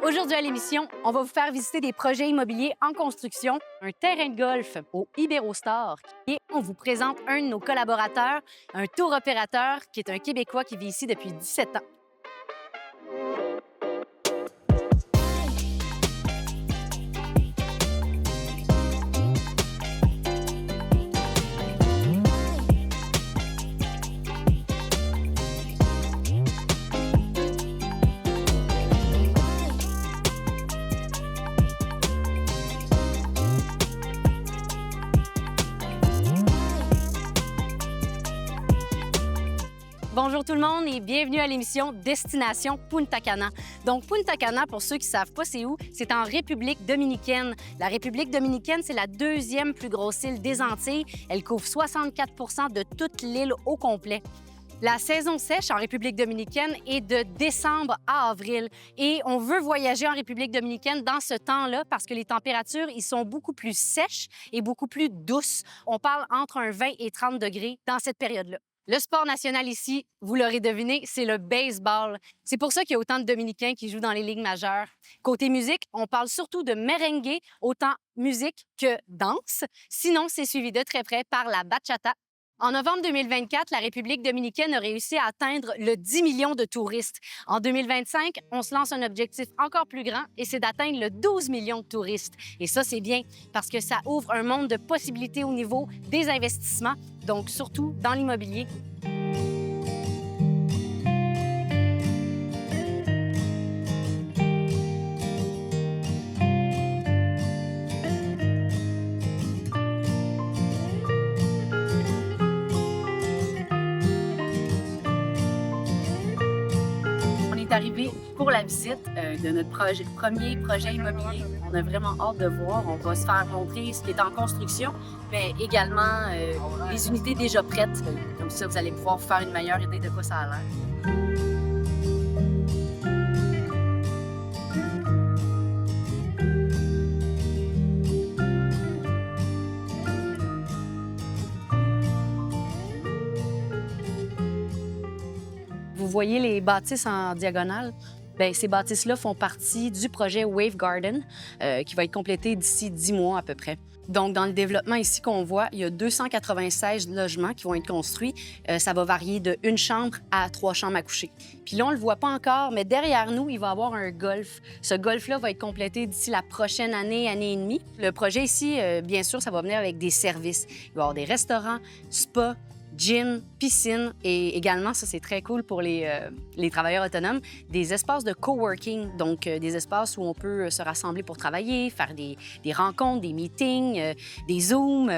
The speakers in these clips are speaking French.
Aujourd'hui à l'émission, on va vous faire visiter des projets immobiliers en construction, un terrain de golf au Ibérostar et on vous présente un de nos collaborateurs, un tour opérateur qui est un Québécois qui vit ici depuis 17 ans. Bonjour tout le monde et bienvenue à l'émission Destination Punta Cana. Donc Punta Cana, pour ceux qui ne savent pas c'est où, c'est en République dominicaine. La République dominicaine, c'est la deuxième plus grosse île des Antilles. Elle couvre 64 de toute l'île au complet. La saison sèche en République dominicaine est de décembre à avril et on veut voyager en République dominicaine dans ce temps-là parce que les températures y sont beaucoup plus sèches et beaucoup plus douces. On parle entre un 20 et 30 degrés dans cette période-là. Le sport national ici, vous l'aurez deviné, c'est le baseball. C'est pour ça qu'il y a autant de Dominicains qui jouent dans les ligues majeures. Côté musique, on parle surtout de merengue, autant musique que danse. Sinon, c'est suivi de très près par la bachata. En novembre 2024, la République dominicaine a réussi à atteindre le 10 millions de touristes. En 2025, on se lance un objectif encore plus grand et c'est d'atteindre le 12 millions de touristes. Et ça, c'est bien parce que ça ouvre un monde de possibilités au niveau des investissements, donc surtout dans l'immobilier. On est arrivé pour la visite de notre premier projet immobilier. On a vraiment hâte de voir. On va se faire montrer ce qui est en construction, mais également les unités déjà prêtes. Comme ça, vous allez pouvoir vous faire une meilleure idée de quoi ça a l'air. Vous voyez les bâtisses en diagonale? Bien, ces bâtisses-là font partie du projet Wave Garden qui va être complété d'ici 10 mois à peu près. Donc, dans le développement ici qu'on voit, il y a 296 logements qui vont être construits. Ça va varier de 1 chambre à 3 chambres à coucher. Puis là, on ne le voit pas encore, mais derrière nous, il va y avoir un golf. Ce golf-là va être complété d'ici la prochaine année, année et demie. Le projet ici, bien sûr, ça va venir avec des services. Il va y avoir des restaurants, spas, gym, piscine et également, ça c'est très cool pour les travailleurs autonomes, des espaces de coworking, donc des espaces où on peut se rassembler pour travailler, faire des rencontres, des meetings, des Zooms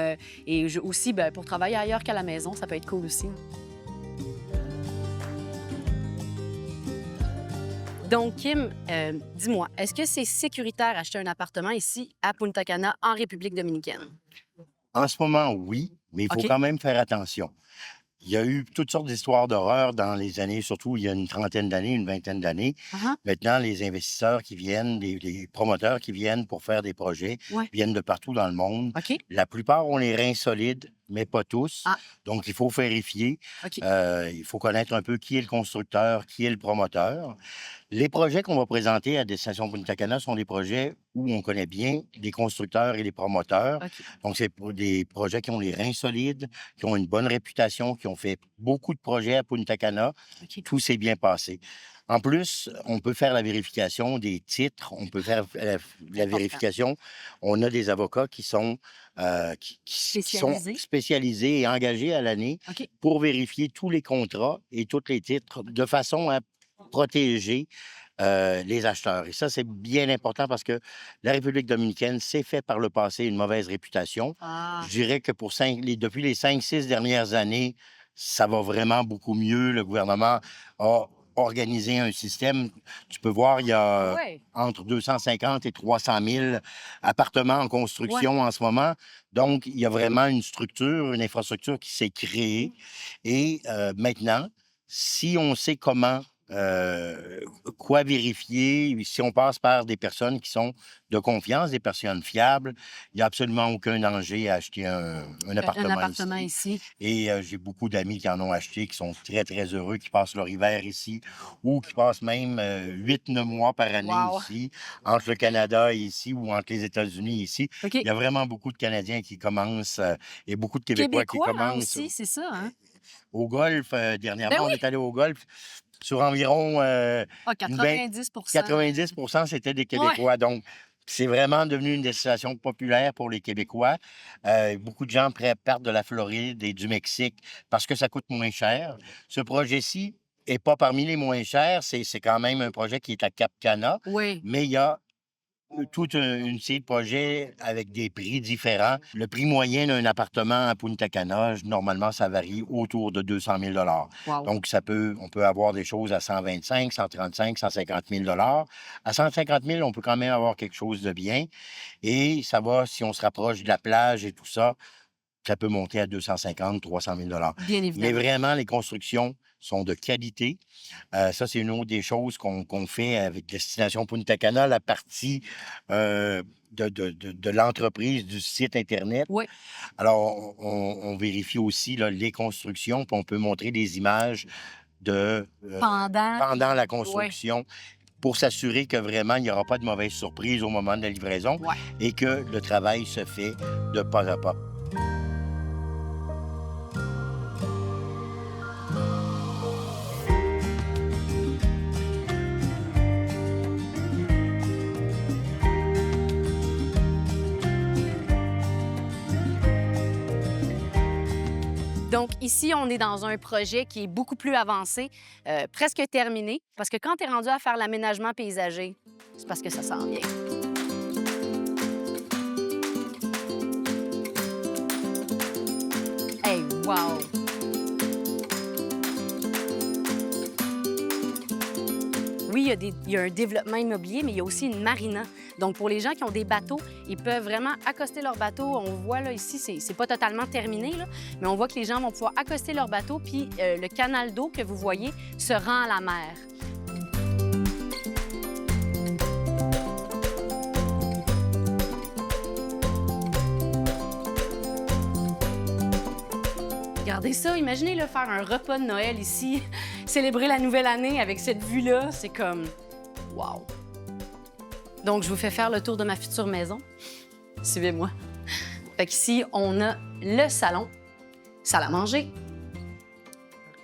et aussi pour travailler ailleurs qu'à la maison, ça peut être cool aussi. Donc, Kim, dis-moi, est-ce que c'est sécuritaire acheter un appartement ici à Punta Cana, en République dominicaine? En ce moment, oui, mais il faut OK. quand même faire attention. Il y a eu toutes sortes d'histoires d'horreur dans les années, surtout il y a une trentaine d'années, une vingtaine d'années. Uh-huh. Maintenant, les investisseurs qui viennent, les promoteurs qui viennent pour faire des projets, Ouais. viennent de partout dans le monde. OK. La plupart ont les reins solides, mais pas tous. Ah. Donc, il faut vérifier. OK. Il faut connaître un peu qui est le constructeur, qui est le promoteur. Les projets qu'on va présenter à Destination Punta Cana sont des projets où on connaît bien les constructeurs et les promoteurs. OK. Donc, c'est pour des projets qui ont les reins solides, qui ont une bonne réputation, qui ont fait beaucoup de projets à Punta Cana. OK. Tout s'est bien passé. En plus, on peut faire la vérification des titres, on peut faire la Important. vérification. On a des avocats qui sont, qui sont Spécialisés. spécialisés et engagés à l'année OK. pour vérifier tous les contrats et tous les titres de façon à protéger les acheteurs. Et ça, c'est bien important parce que la République dominicaine s'est fait par le passé une mauvaise réputation. Ah. Je dirais que depuis les 5-6 dernières années, ça va vraiment beaucoup mieux. Le gouvernement a organisé un système. Tu peux voir, il y a Ouais. entre 250 et 300 000 appartements en construction en ce moment. Donc, il y a vraiment une structure, une infrastructure qui s'est créée. Et maintenant, si on sait comment euh, quoi vérifier. Si on passe par des personnes qui sont de confiance, des personnes fiables, il n'y a absolument aucun danger à acheter un Un appartement appartement ici. ici. Et j'ai beaucoup d'amis qui en ont acheté, qui sont très, très heureux, qui passent leur hiver ici ou qui passent même 8-9 mois par année Wow. ici, entre le Canada et ici ou entre les États-Unis ici. Il OK. y a vraiment beaucoup de Canadiens qui commencent et beaucoup de Québécois qui Québécois, hein, commencent aussi, c'est ça, hein? au golf. Ben Dernièrement, on oui! est allé au golf. Sur environ Ah, une vingt- 90. 90 c'était des Ouais. Québécois. Donc, c'est vraiment devenu une destination populaire pour les Québécois. Beaucoup de gens partent de la Floride et du Mexique parce que ça coûte moins cher. Ce projet-ci n'est pas parmi les moins chers. C'est quand même un projet qui est à Cap Cana, Oui. mais il y a toute une série de projets avec des prix différents. Le prix moyen d'un appartement à Punta Cana, normalement, ça varie autour de 200 000 Wow. Donc, on peut avoir des choses à 125, 135, 150 000 À 150 000, on peut quand même avoir quelque chose de bien. Et ça va, si on se rapproche de la plage et tout ça, ça peut monter à 250, 300 000 Bien Mais évidemment. vraiment, les constructions sont de qualité. Ça, c'est une autre des choses qu'on fait avec Destination Punta Cana, la partie de l'entreprise, du site Internet. Oui. Alors, on vérifie aussi là, les constructions, puis on peut montrer des images de pendant la Oui. construction pour s'assurer que vraiment, il n'y aura pas de mauvaise surprise au moment de la livraison Ouais. et que le travail se fait de pas à pas. Donc, ici, on est dans un projet qui est beaucoup plus avancé, presque terminé, parce que quand tu es rendu à faire l'aménagement paysager, c'est parce que ça s'en vient. Hey, wow! Oui, il y a un développement immobilier, mais il y a aussi une marina. Donc, pour les gens qui ont des bateaux, ils peuvent vraiment accoster leur bateau. On voit là, ici, c'est pas totalement terminé, là, mais on voit que les gens vont pouvoir accoster leur bateau, puis le canal d'eau que vous voyez se rend à la mer. Regardez ça, imaginez là, faire un repas de Noël ici, célébrer la nouvelle année avec cette vue-là, c'est comme wow! Donc, je vous fais faire le tour de ma future maison. Suivez-moi. Fait qu'ici, on a le salon, salle à manger.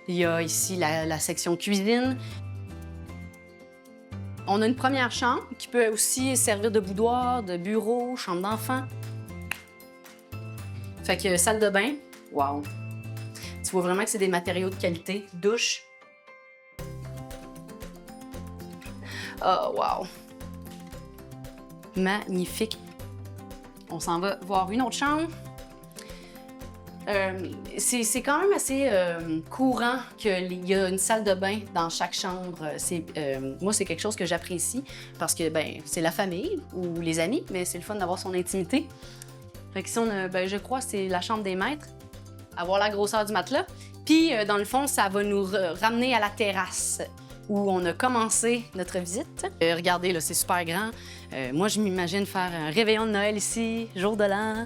Il y a ici la section cuisine. On a une première chambre qui peut aussi servir de boudoir, de bureau, chambre d'enfant. Fait que salle de bain, wow! Tu vois vraiment que c'est des matériaux de qualité. Douche. Oh, wow! Magnifique. On s'en va voir une autre chambre. C'est quand même assez courant qu'il y a une salle de bain dans chaque chambre. Moi, c'est quelque chose que j'apprécie parce que ben, c'est la famille ou les amis, mais c'est le fun d'avoir son intimité. Fait que ici, je crois que c'est la chambre des maîtres. Avoir la grosseur du matelas. Puis, dans le fond, ça va nous ramener à la terrasse où on a commencé notre visite. Regardez, là, c'est super grand. Moi, je m'imagine faire un réveillon de Noël ici, jour de l'an.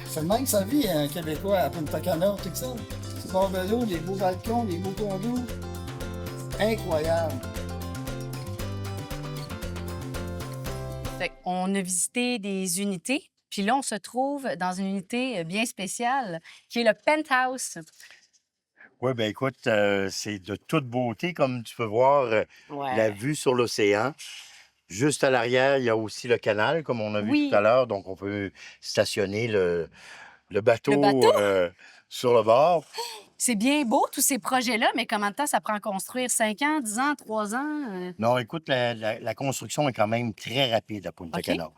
C'est le même que ça vit, un Québécois à Punta Cana, tout ça. C'est bord de l'eau, des beaux balcons, des beaux condos. Incroyable. Fait on a visité des unités. Puis là, on se trouve dans une unité bien spéciale, qui est le penthouse. Oui, bien écoute, c'est de toute beauté, comme tu peux voir, la Ouais. vue sur l'océan. Juste à l'arrière, il y a aussi le canal, comme on a vu tout à Oui, l'heure. Donc, on peut stationner le le bateau bateau. sur le bord. C'est bien beau, tous ces projets-là, mais combien de temps ça prend à construire? 5 ans, 10 ans, 3 ans? Non, écoute, la construction est quand même très rapide à Punta OK. Cana.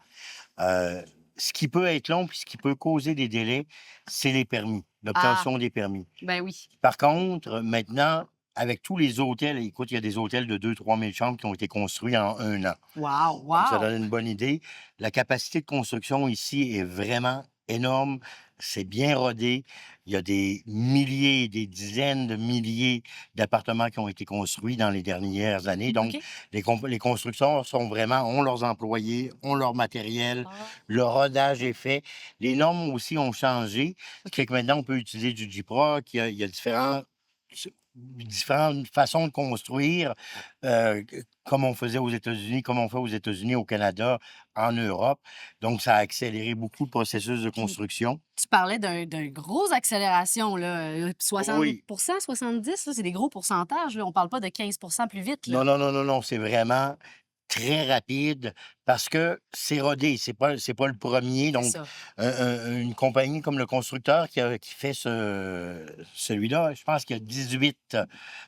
Euh, Ce qui peut être long puis ce qui peut causer des délais, c'est les permis, Ah, l'obtention des permis. ben oui. Par contre, maintenant, avec tous les hôtels, écoute, il y a des hôtels de 2 000 à 3 000 chambres qui ont été construits en 1 an. Wow, Donc, ça wow! donne une bonne idée. La capacité de construction ici est vraiment énorme. C'est bien rodé. Il y a des milliers, des dizaines de milliers d'appartements qui ont été construits dans les dernières années. Donc, OK. les constructeurs ont leurs employés, ont leur matériel, Ah. le rodage est fait. Les normes aussi ont changé. Ce qui fait que maintenant, on peut utiliser du Gyproc. Il y a différentes façons de construire, comme on faisait aux États-Unis, comme on fait aux États-Unis, au Canada, en Europe. Donc, ça a accéléré beaucoup le processus de Puis, construction. tu parlais d'un gros accélération, là, 60 Oui. 70, là, c'est des gros pourcentages, là. On parle pas de 15 plus vite, là. Non, non, non, non, non, c'est vraiment très rapide parce que c'est rodé, c'est pas le premier. C'est Donc, ça. une compagnie comme le constructeur qui fait celui-là, je pense qu'il y a 18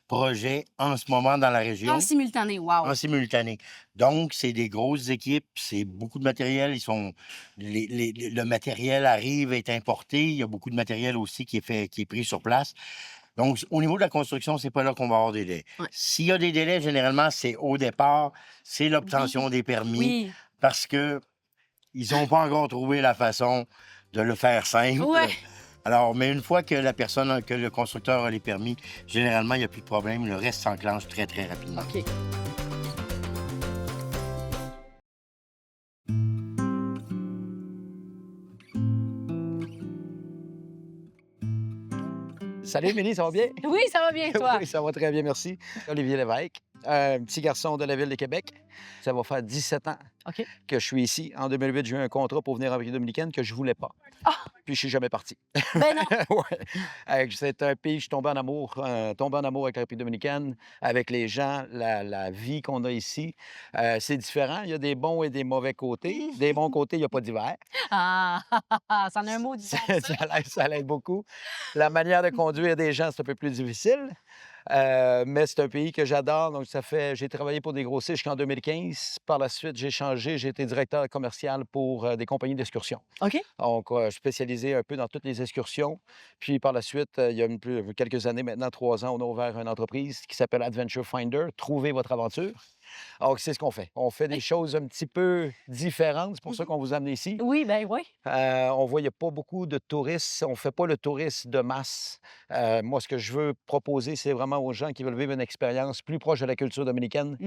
projets en ce moment dans la En région. simultané, wow! En simultané. Donc, c'est des grosses équipes, c'est beaucoup de matériel. Le matériel arrive, est importé. Il y a beaucoup de matériel aussi qui est pris sur place. Donc, au niveau de la construction, c'est pas là qu'on va avoir des délais. Ouais. S'il y a des délais, généralement, c'est au départ, c'est l'obtention des permis Oui. parce que ils n'ont pas encore trouvé la façon de le faire simple. Ouais. Alors, mais une fois que le constructeur a les permis, généralement, il n'y a plus de problème. Le reste s'enclenche très, très rapidement. OK. Salut Émilie, ça va bien? Oui, ça va bien, toi? Oui, ça va très bien, merci. Olivier Lévesque, un petit garçon de la ville de Québec. Ça va faire 17 ans OK. que je suis ici. En 2008, j'ai eu un contrat pour venir en République dominicaine que je voulais pas. Ah! Puis je suis jamais parti. Ben non! Ouais. C'est un pays, je suis tombé en amour avec la République dominicaine, avec les gens, la vie qu'on a ici. C'est différent. Il y a des bons et des mauvais côtés. Des bons côtés, il n'y a pas d'hiver. Ah! Ça en a un mot d'hiver, ça. Ça l'aide beaucoup. La manière de conduire des gens, c'est un peu plus difficile. Mais c'est un pays que j'adore. Donc, j'ai travaillé pour des grossistes jusqu'en 2015. Par la suite, j'ai changé. J'ai été directeur commercial pour des compagnies d'excursion. OK. Donc, spécialisé un peu dans toutes les excursions. Puis, par la suite, il y a quelques années maintenant, 3 ans, on a ouvert une entreprise qui s'appelle Adventure Finder, Trouvez votre aventure. Donc, c'est ce qu'on fait. On fait des choses un petit peu différentes. C'est pour ça qu'on vous amène ici. Oui, ben oui. On voit, il n'y a pas beaucoup de touristes. On ne fait pas le tourisme de masse. Moi, ce que je veux proposer, c'est vraiment aux gens qui veulent vivre une expérience plus proche de la culture dominicaine,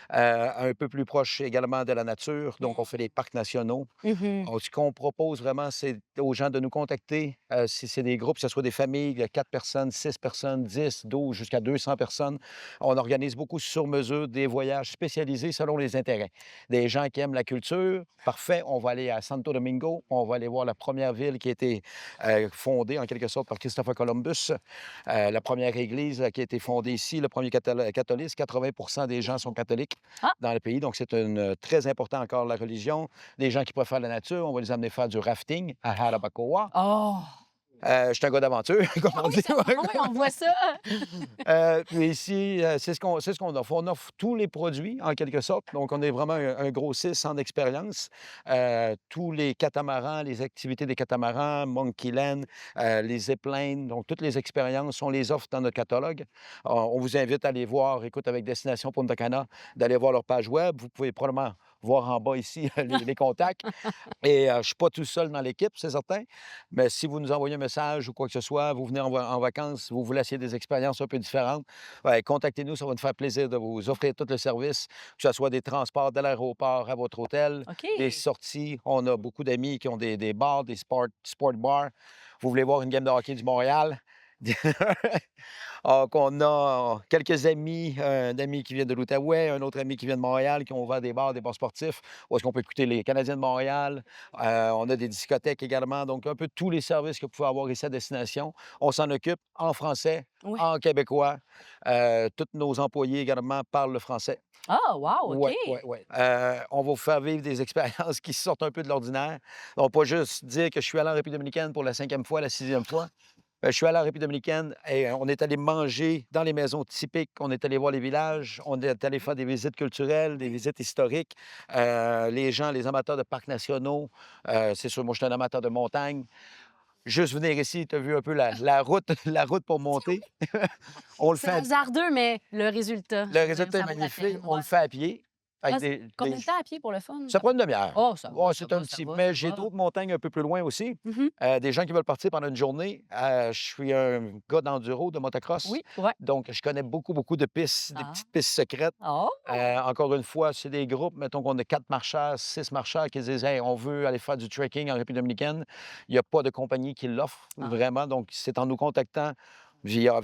un peu plus proche également de la nature. Donc, on fait des parcs nationaux. Mhm. Donc, ce qu'on propose vraiment, c'est aux gens de nous contacter. Si c'est des groupes, que ce soit des familles de 4 personnes, 6 personnes, 10, 12, jusqu'à 200 personnes. On organise beaucoup sur mesure des voyages spécialisés selon les intérêts. Des gens qui aiment la culture, parfait, on va aller à Santo Domingo, on va aller voir la première ville qui a été fondée en quelque sorte par Christopher Columbus, la première église qui a été fondée ici, le premier catholique. 80 des gens sont catholiques Ah! dans le pays, donc c'est très important encore la religion. Des gens qui préfèrent la nature, on va les amener faire du rafting à Harabacoa. Oh! Je suis un gars d'aventure, comme on dit. Ah oui, on voit ça. Puis ici, c'est ce qu'on offre. On offre tous les produits, en quelque sorte. Donc, on est vraiment un grossiste en expérience. Tous les catamarans, les activités des catamarans, Monkeyland, les ziplines, donc toutes les expériences, on les offre dans notre catalogue. On vous invite à aller voir, écoute, avec Destination Punta Cana, d'aller voir leur page web. Vous pouvez probablement voir en bas ici les contacts. Et je ne suis pas tout seul dans l'équipe, c'est certain. Mais si vous nous envoyez un message ou quoi que ce soit, vous venez en vacances, vous voulez essayer des expériences un peu différentes, contactez-nous, ça va nous faire plaisir de vous offrir tout le service, que ce soit des transports de l'aéroport à votre hôtel, OK. des sorties. On a beaucoup d'amis qui ont des bars, des sport bars. Vous voulez voir une game de hockey du Montréal? Donc, on a quelques amis, un ami qui vient de l'Outaouais, un autre ami qui vient de Montréal, qui ont ouvert des bars sportifs, où est-ce qu'on peut écouter les Canadiens de Montréal. On a des discothèques également, donc un peu tous les services que vous pouvez avoir ici à destination. On s'en occupe en français, Oui. en québécois. Tous nos employés également parlent le français. Ah, wow, OK. Oui. On va vous faire vivre des expériences qui sortent un peu de l'ordinaire. Donc, pas juste dire que je suis allé en République dominicaine pour la 5e fois, la 6e fois. Je suis allé en République dominicaine et on est allé manger dans les maisons typiques, on est allé voir les villages, on est allé faire des visites culturelles, des visites historiques. Les gens, les amateurs de parcs nationaux, c'est sûr, moi, je suis un amateur de montagne. Juste venir ici, tu as vu un peu la route, la route pour monter. On le C'est fait. hasardeux, mais le résultat. Le résultat est ça vaut la magnifique. peine, On ouais. le fait à pied. avec Combien de temps à pied pour le fun? Ça prend une demi-heure. Oh, ça va, Ouais, ça c'est va, un ça petit. va, Mais ça j'ai va. d'autres montagnes un peu plus loin aussi. Mhm. Des gens qui veulent partir pendant une journée. Je suis un gars d'enduro, de motocross. Oui, ouais. Donc, je connais beaucoup, beaucoup de pistes, des Ah. petites pistes secrètes. Oh! Encore une fois, c'est des groupes, mettons qu'on a 4 marcheurs, 6 marcheurs qui disent hey, on veut aller faire du trekking en République dominicaine. Il n'y a pas de compagnie qui l'offre Ah. vraiment. Donc, c'est en nous contactant via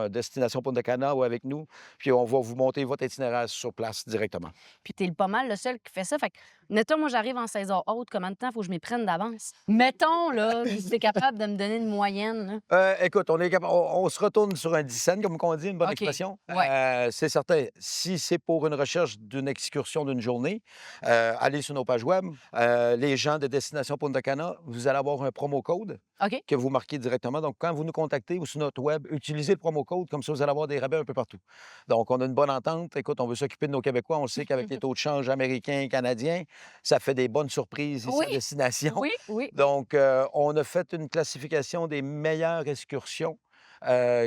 Destination Punta Cana ou avec nous. Puis, on va vous monter votre itinéraire sur place directement. Puis t'es pas mal le seul qui fait ça. Fait que, mettons, moi, j'arrive en saison haute, combien de temps faut que je m'y prenne d'avance? Mettons, là, si t'es capable de me donner une moyenne, là. Écoute, on se retourne sur un 10 cents, comme on dit, une bonne OK. expression. Ouais. C'est certain, si c'est pour une recherche d'une excursion d'une journée, allez sur nos pages web. Les gens de Destination Punta Cana, vous allez avoir un promo code OK. que vous marquez directement. Donc, quand vous nous contactez ou sur notre web, utilisez le promo code, comme ça, vous allez avoir des rabais un peu partout. Donc, on a une bonne entente. Écoute, on veut s'occuper de nos Québécois. On sait qu'avec les taux de change américains et canadiens, ça fait des bonnes surprises ici Oui. à destination. Oui, oui. Donc, on a fait une classification des meilleures excursions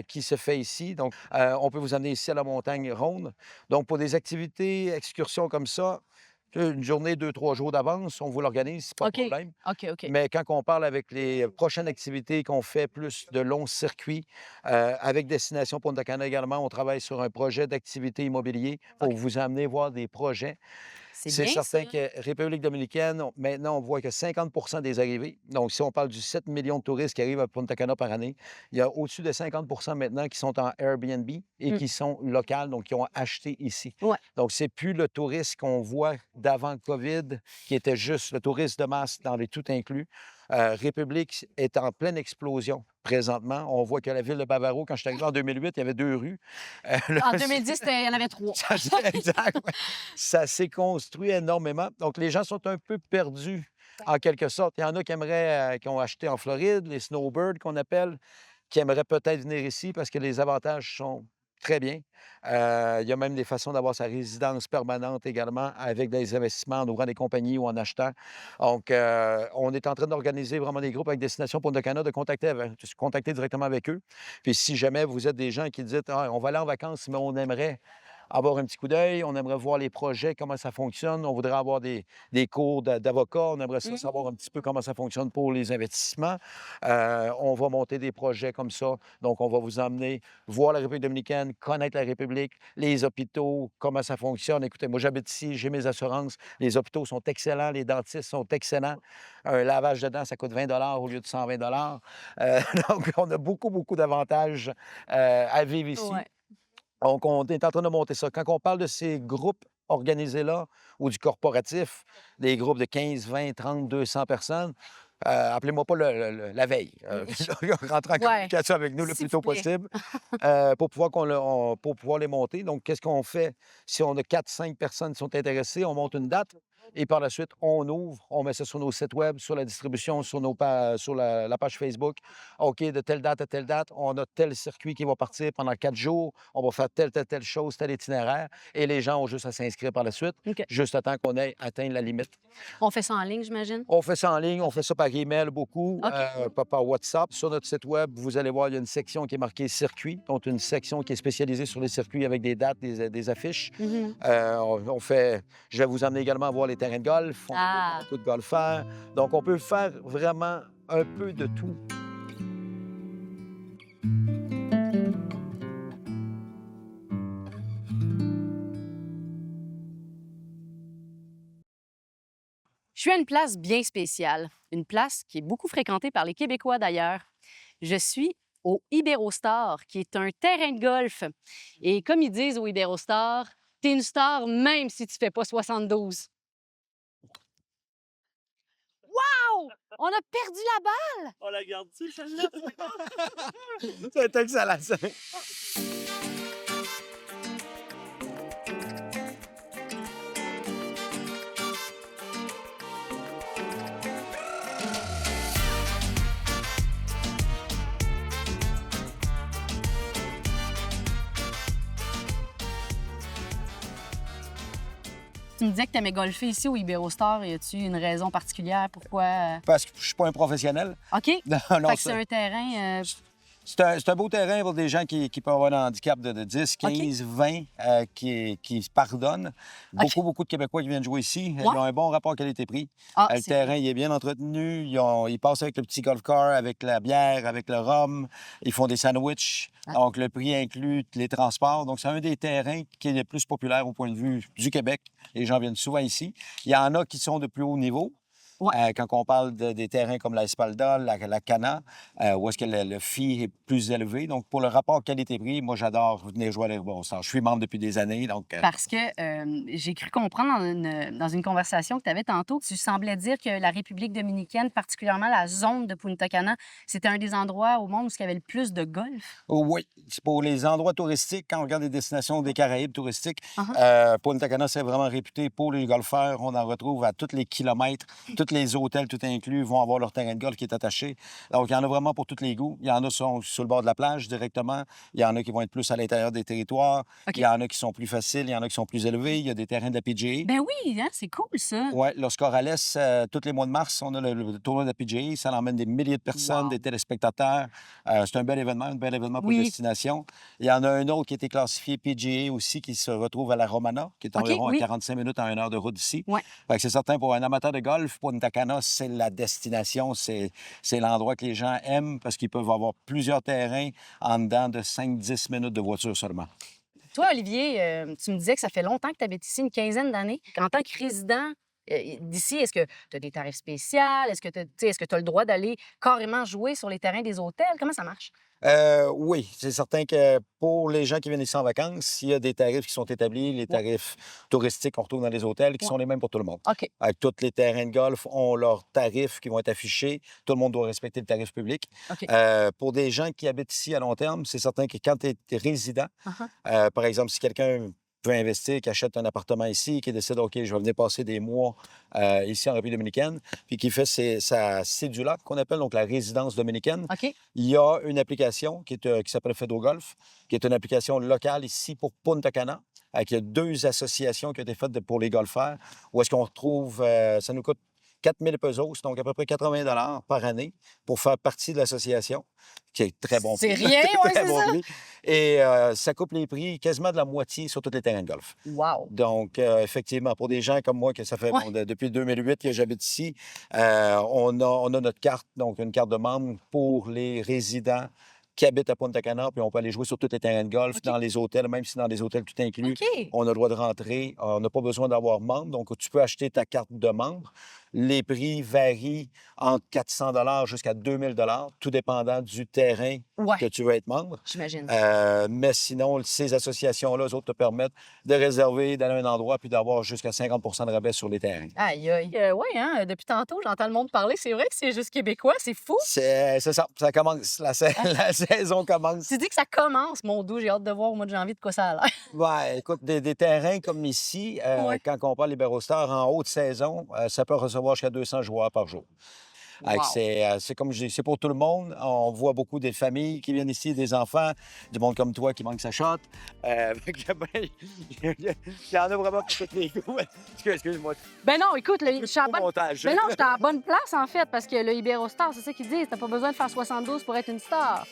qui se fait ici. Donc, on peut vous amener ici à la montagne Ronde. Donc, pour des activités, excursions comme ça, une journée, 2, 3 jours d'avance, on vous l'organise, c'est pas OK. de problème. OK, OK. Mais quand on parle avec les prochaines activités qu'on fait plus de longs circuits, avec Destination Punta Cana également, on travaille sur un projet d'activité immobilier pour OK. vous amener voir des projets. C'est C'est bien, certain ça. que République dominicaine, maintenant, on voit que 50 des arrivées. Donc, si on parle du 7 millions de touristes qui arrivent à Punta Cana par année, il y a au-dessus de 50 maintenant qui sont en Airbnb et Mm. qui sont locales, donc qui ont acheté ici. Ouais. Donc, c'est plus le touriste qu'on voit d'avant COVID, qui était juste le touriste de masse dans les tout inclus. République est en pleine explosion présentement. On voit que la ville de Bavaro, quand je suis arrivé en 2008, il y avait 2 rues. Là, En 2010, il y en avait 3. Exact, ouais. Ça s'est construit énormément. Donc, les gens sont un peu perdus, en quelque sorte. Il y en a qui aimeraient, qui ont acheté en Floride, les snowbirds qu'on appelle, qui aimeraient peut-être venir ici parce que les avantages sont très bien. Il y a même des façons d'avoir sa résidence permanente également avec des investissements en ouvrant des compagnies ou en achetant. Donc, on est en train d'organiser vraiment des groupes avec Destination Punta Cana, de contacter directement avec eux. Puis si jamais vous êtes des gens qui disent ah, on va aller en vacances, mais on aimerait avoir un petit coup d'œil, on aimerait voir les projets, comment ça fonctionne, on voudrait avoir des cours d'avocat, on aimerait savoir un petit peu comment ça fonctionne pour les investissements. On va monter des projets comme ça. Donc, on va vous emmener voir la République dominicaine, connaître la République, les hôpitaux, comment ça fonctionne. Écoutez, moi, j'habite ici, j'ai mes assurances. Les hôpitaux sont excellents, les dentistes sont excellents. Un lavage de dents, ça coûte 20 au lieu de 120 Donc, on a beaucoup, beaucoup d'avantages à vivre ici. Ouais. Donc, on est en train de monter ça. Quand on parle de ces groupes organisés-là ou du corporatif, des groupes de 15, 20, 30, 200 personnes, appelez-moi pas la veille. Rentrez en communication avec nous le S'il plus tôt vous plaît. possible pour pouvoir les monter. Donc, qu'est-ce qu'on fait? Si on a 4, 5 personnes qui sont intéressées, on monte une date et par la suite, on ouvre, on met ça sur nos sites web, sur la distribution, sur la page Facebook. OK, de telle date à telle date, on a tel circuit qui va partir pendant 4 jours. On va faire telle chose, tel itinéraire. Et les gens ont juste à s'inscrire par la suite, OK. juste à temps qu'on ait atteint la limite. On fait ça en ligne, j'imagine? On fait ça en ligne, on fait ça par email beaucoup, OK. par WhatsApp. Sur notre site web, vous allez voir, il y a une section qui est marquée circuit, donc une section qui est spécialisée sur les circuits avec des dates, des affiches. Mhm. Je vais vous emmener également à voir les terrains de golf. On Ah. a beaucoup de golfeurs. Donc, on peut faire vraiment un peu de tout. Je suis à une place bien spéciale, une place qui est beaucoup fréquentée par les Québécois d'ailleurs. Je suis au Iberostar, qui est un terrain de golf. Et comme ils disent au Iberostar, t'es une star même si tu fais pas 72. Wow! On a perdu la balle! On la garde-tu, celle-là? C'est excellent, ça. Tu me disais que tu aimais golfer ici au Iberostar. Y a-tu une raison particulière pourquoi? Parce que je suis pas un professionnel. OK. Non, Fait que c'est ça- un terrain C'est un beau terrain pour des gens qui peuvent avoir un handicap de 10, 15, 20, qui se pardonnent. Beaucoup de Québécois qui viennent jouer ici. Ils ont un bon rapport qualité-prix. Ah, Le terrain, il est bien entretenu. Ils passent avec le petit golf car, avec la bière, avec le rhum. Ils font des sandwichs. Donc, le prix inclut les transports. Donc, c'est un des terrains qui est le plus populaire au point de vue du Québec. Les gens viennent souvent ici. Il y en a qui sont de plus haut niveau. Quand on parle des terrains comme la Espalda, la Cana, où est-ce que le fee est plus élevé. Donc, pour le rapport qualité-prix, moi, j'adore venir jouer à l'Aéropostale. Je suis membre depuis des années, donc... Parce que j'ai cru comprendre dans une conversation que tu avais tantôt que tu semblais dire que la République dominicaine, particulièrement la zone de Punta Cana, c'était un des endroits au monde où il y avait le plus de golf. Oui, c'est pour les endroits touristiques. Quand on regarde les destinations des Caraïbes touristiques, Punta Cana, c'est vraiment réputé pour les golfeurs. On en retrouve à tous les kilomètres. Tous les hôtels, tout inclus, vont avoir leur terrain de golf qui est attaché. Donc, il y en a vraiment pour tous les goûts. Il y en a qui sont sur le bord de la plage directement. Il y en a qui vont être plus à l'intérieur des territoires. Il y en a qui sont plus faciles. Il y en a qui sont plus élevés. Il y a des terrains de la PGA. Ben oui, hein, c'est cool, ça. Oui, Los Corrales, tous les mois de mars, on a le tournoi de la PGA. Ça emmène des milliers de personnes, des téléspectateurs. C'est un bel événement pour la destination. Il y en a un autre qui a été classifié PGA aussi, qui se retrouve à la Romana, qui est environ à 45 minutes à 1 heure de route d'ici. Fait que c'est certain, pour un amateur de golf, Punta Cana, c'est la destination, c'est l'endroit que les gens aiment parce qu'ils peuvent avoir plusieurs terrains en dedans de 5-10 minutes de voiture seulement. Toi, Olivier, tu me disais que ça fait longtemps que tu habites ici, une quinzaine d'années. En tant que résident d'ici, est-ce que tu as des tarifs spéciaux? Est-ce que tu as le droit d'aller carrément jouer sur les terrains des hôtels? Comment ça marche? Oui, c'est certain que pour les gens qui viennent ici en vacances, il y a des tarifs qui sont établis, les tarifs touristiques qu'on retrouve dans les hôtels, qui sont les mêmes pour tout le monde. Avec tous les terrains de golf ont leurs tarifs qui vont être affichés. Tout le monde doit respecter le tarif public. Pour des gens qui habitent ici à long terme, c'est certain que quand tu es résident, par exemple, si quelqu'un peut investir, qui achète un appartement ici, qui décide, OK, je vais venir passer des mois ici en République dominicaine, puis qui fait sa cédula, qu'on appelle donc la résidence dominicaine. Il y a une application qui s'appelle FedoGolf, qui est une application locale ici pour Punta Cana. Il y a 2 associations qui ont été faites pour les golfeurs, où est-ce qu'on retrouve, ça nous coûte 4 000 pesos, donc à peu près 80 $ par année pour faire partie de l'association, qui est très bon. C'est rien, oui, c'est ça. Et ça coupe les prix quasiment de la moitié sur tous les terrains de golf. Wow! Donc, effectivement, pour des gens comme moi, que ça fait depuis 2008 que j'habite ici, on a notre carte, donc une carte de membre pour les résidents qui habitent à Punta Cana, puis on peut aller jouer sur tous les terrains de golf, dans les hôtels, même si dans les hôtels tout inclus, on a le droit de rentrer. On n'a pas besoin d'avoir membre, donc tu peux acheter ta carte de membre. Les prix varient entre 400 $ jusqu'à 2 000 $, tout dépendant du terrain que tu veux être membre. J'imagine. Mais sinon, ces associations-là, eux autres, te permettent de réserver, d'aller à un endroit, puis d'avoir jusqu'à 50 % de rabais sur les terrains. Aïe, aïe. Oui, hein, depuis tantôt, j'entends le monde parler. C'est vrai que c'est juste québécois, c'est fou. C'est ça, ça commence. La saison commence. Tu dis que ça commence, mon doux. J'ai hâte de voir au mois de janvier de quoi ça a l'air. Oui, écoute, des terrains comme ici, quand on parle l'Iberostar, en haute saison, ça peut recevoir jusqu'à 200 joueurs par jour. Wow. C'est comme je dis, c'est pour tout le monde. On voit beaucoup des familles qui viennent ici, des enfants, du monde comme toi qui manque sa shot. Il y en a vraiment pour tous les goûts. Excuse-moi. Ben non, écoute, je suis à montage. Ben non, j'étais à la bonne place, en fait, parce que le Iberostar, c'est ça qu'ils disent. T'as pas besoin de faire 72 pour être une star.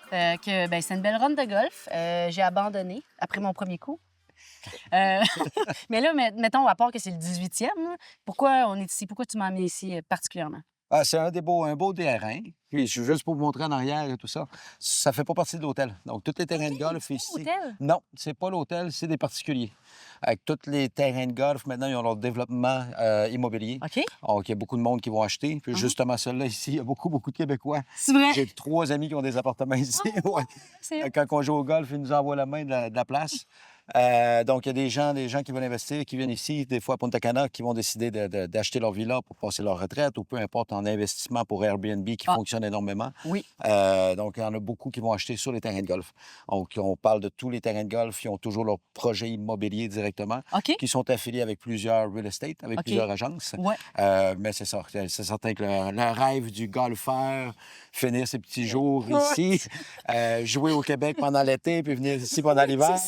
C'est une belle run de golf. J'ai abandonné après mon premier coup. Mais là, mettons, à part que c'est le 18e, là, pourquoi on est ici? Pourquoi tu m'as amené ici particulièrement? C'est un beau terrain. Puis, juste pour vous montrer en arrière et tout ça, ça fait pas partie de l'hôtel. Donc, tous les terrains de golf ici... L'hôtel? Non, c'est pas l'hôtel, c'est des particuliers. Avec tous les terrains de golf, maintenant, ils ont leur développement immobilier. Donc, il y a beaucoup de monde qui vont acheter. Puis, justement, celui-là, ici, il y a beaucoup de Québécois. C'est vrai? J'ai 3 amis qui ont des appartements ici. Quand on joue au golf, ils nous envoient la main de la place. Donc, il y a des gens qui veulent investir, qui viennent ici, des fois à Punta Cana, qui vont décider d'acheter leur villa pour passer leur retraite ou peu importe, en investissement pour Airbnb qui fonctionne énormément. Donc, il y en a beaucoup qui vont acheter sur les terrains de golf. Donc, on parle de tous les terrains de golf. Ils ont toujours leur projet immobilier directement, qui sont affiliés avec plusieurs real estate, avec plusieurs agences. Mais c'est ça. C'est certain que le rêve du golfeur, finir ses petits jours ici, jouer au Québec pendant l'été, puis venir ici pendant l'hiver.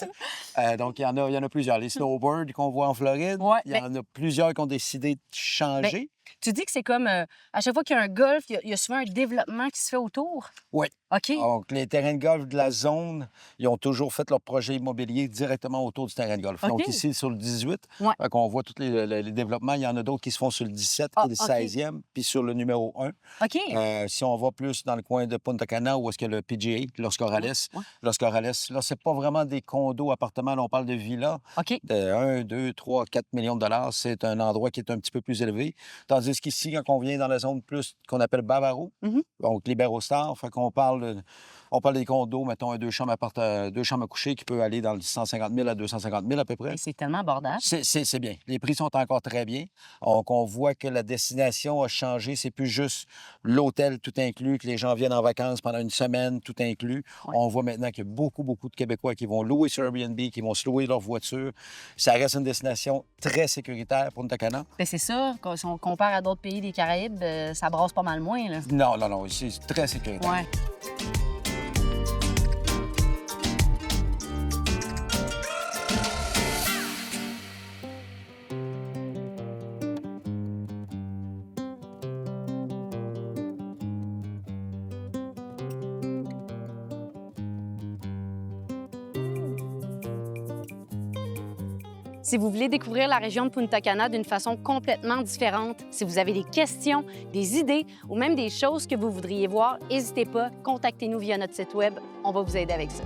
Donc, il y en a plusieurs. Les snowbirds qu'on voit en Floride, Ouais, il y en a plusieurs qui ont décidé de changer. Tu dis que c'est comme à chaque fois qu'il y a un golf, il y a souvent un développement qui se fait autour. Oui. OK. Donc, les terrains de golf de la zone, ils ont toujours fait leur projet immobilier directement autour du terrain de golf. OK. Donc, ici, sur le 18, Ouais. on voit tous les développements. Il y en a d'autres qui se font sur le 17, qui est le OK. 16e, puis sur le numéro 1. OK. Si on va plus dans le coin de Punta Cana, où est-ce que le PGA, Los Corrales, Ouais. Los Corrales, là, c'est pas vraiment des condos, appartements, là, on parle de villas OK. de 1, 2, 3, 4 millions de dollars. C'est un endroit qui est un petit peu plus élevé. Tandis qu'ici, quand on vient dans la zone plus qu'on appelle Bavaro, Mhm. donc Libero-Star, fait qu'on parle, on parle des condos, mettons, deux chambres à coucher qui peut aller dans le 150 000 à 250 000 à peu près. Et c'est tellement abordable. C'est bien. Les prix sont encore très bien. Donc, on voit que la destination a changé. C'est plus juste l'hôtel tout inclus, que les gens viennent en vacances pendant une semaine, tout inclus. Ouais. On voit maintenant qu'il y a beaucoup, beaucoup de Québécois qui vont louer sur Airbnb, qui vont se louer leur voiture. Ça reste une destination très sécuritaire pour Punta Cana. Ben, c'est ça. Si on compare à d'autres pays des Caraïbes, ça brasse pas mal moins. Là. Non. Ici, c'est très sécuritaire. Ouais. Si vous voulez découvrir la région de Punta Cana d'une façon complètement différente, si vous avez des questions, des idées ou même des choses que vous voudriez voir, n'hésitez pas, contactez-nous via notre site Web. On va vous aider avec ça.